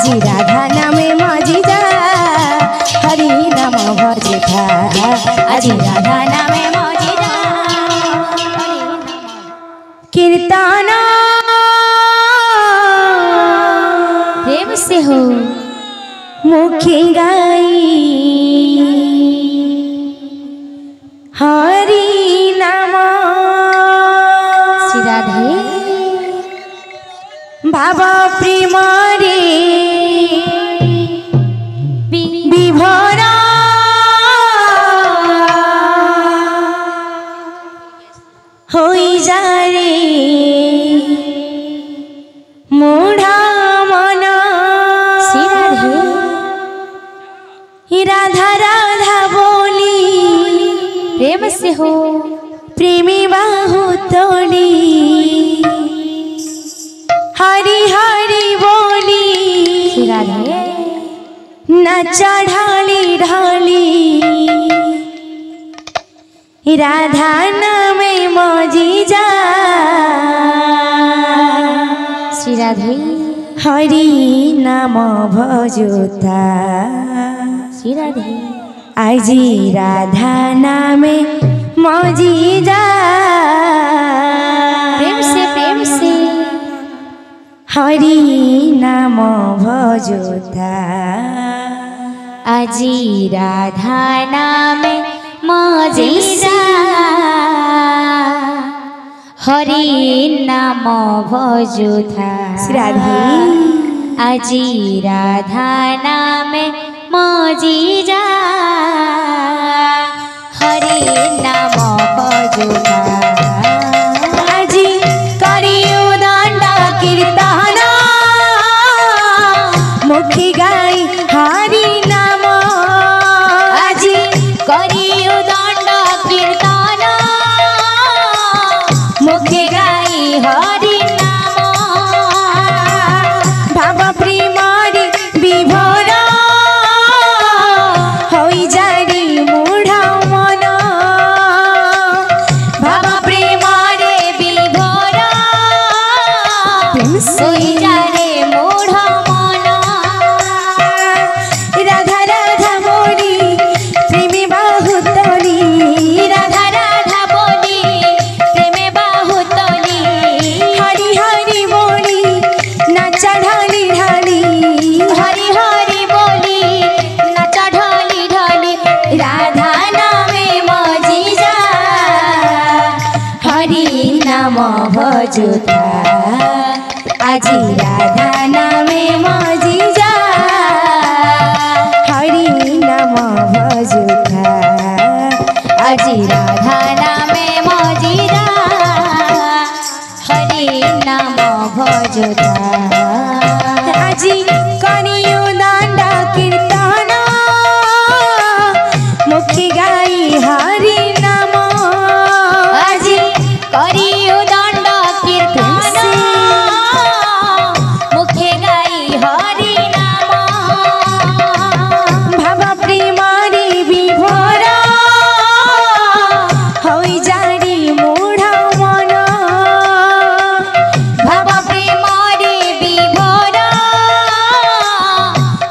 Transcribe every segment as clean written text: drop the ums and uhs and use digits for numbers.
আজি রাধা নামে মজি যা হরি নাম ভজে থা আজি রাধা নামে মজি যা कीर्तन प्रेम से हो मुखी गाई हरि नाम श्री राधे भाव प्रेम रे विभोर होई जा रे मूढ़ा मन श्री राधे राधा राधा बोली प्रेम से हो प्रेमी बाहु तोड़ी हरि हरि बोली श्री राधे नचा ढाली ढाली राधा नामे मजी जा श्री राधे हरि नाम भजोता श्री राधे आजी राधा नामे मजी जा प्रेम से हरि नाम भजोता आजी राधा नामे मजी जा हरि नाम भजोथा श्री राधे आजी राधा नामे मजी जा हरि नाम भजोथा आजी करियो दांडा कीर्तन मुखी गाई हरि नाम आजी करियो दांडा कीर्तन मुखी गाई हरि नाम भाव प्रेम रे विभोर होई जारी मूढ़ मन भाव प्रेम रे विभोर होई जा रे मूढ़ मन राधा राधा बोली प्रेमी बाहु तोड़ी राधा राधा बोली प्रेमे बाहु तोली हरि हरि बोली नाचा ढाली ढाली हरि हरि बोली नाचा ढोली ढोली राधा नामे मजी जा हरि नाम भजोता आजी राधा नामे मजी जा हरि नाम भजोता आजी राधा नामे मजी जा हरि नाम भजोता आजी करियो दांडा कीर्तन मुखी गाई हरि नाम आजी करियो दंड कीर्तन मुखे गाई हरि नाम भाव प्रेम रे विभोर होई जारी मूढ़ मन भाव प्रेम रे विभोर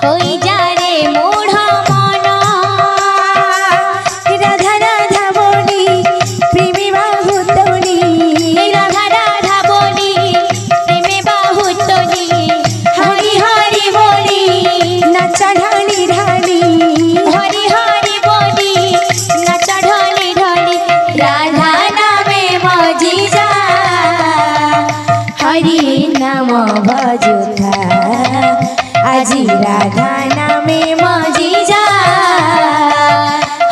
होई जा रे मूढ़ मन राधा राधा बोली प्रेमी बाहु तोड़ी राधा राधा बोली प्रेमे बाहु तोली हरि हरि बोली नाचा ढाली ढाली हरि हरि बोली नाचा ढोली ढोली राधा नामे मजी जा हरि नाम भजोता आजी राधा नामे मजी जा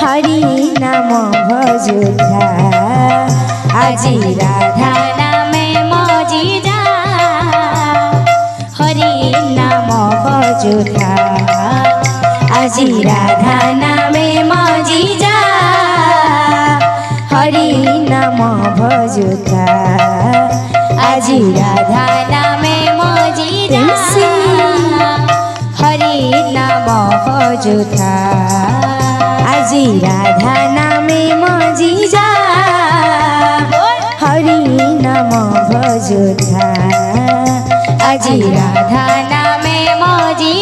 हरि नाम भजोता आजी राधा नामे मजी जा हरि नाम भजोता आजी राधा नामे मजी जा हरि नाम भजोता आजी राधा नामे मजी जा हरि नाम भजोता आजी राधा नामे मजी जा हरि नाम भजोता आजी राधा नामे मजी